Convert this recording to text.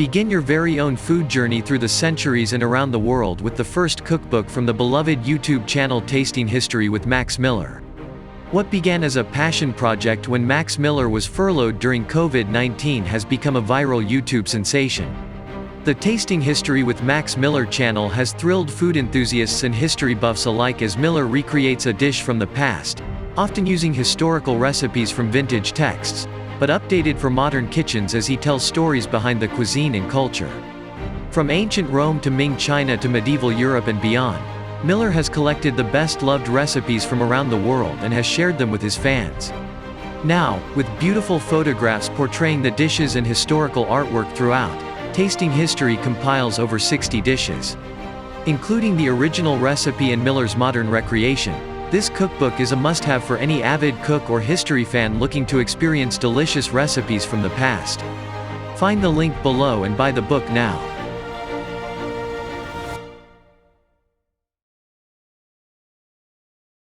Begin your very own food journey through the centuries and around the world with the first cookbook from the beloved YouTube channel Tasting History with Max Miller. What began as a passion project when Max Miller was furloughed during COVID-19 has become a viral YouTube sensation. The Tasting History with Max Miller channel has thrilled food enthusiasts and history buffs alike as Miller recreates a dish from the past, often using historical recipes from vintage texts, but updated for modern kitchens as he tells stories behind the cuisine and culture. From ancient Rome to Ming China to medieval Europe and beyond, Miller has collected the best-loved recipes from around the world and has shared them with his fans. Now, with beautiful photographs portraying the dishes and historical artwork throughout, Tasting History compiles over 60 dishes. Including the original recipe and Miller's modern recreation, this cookbook is a must-have for any avid cook or history fan looking to experience delicious recipes from the past. Find the link below and buy the book now.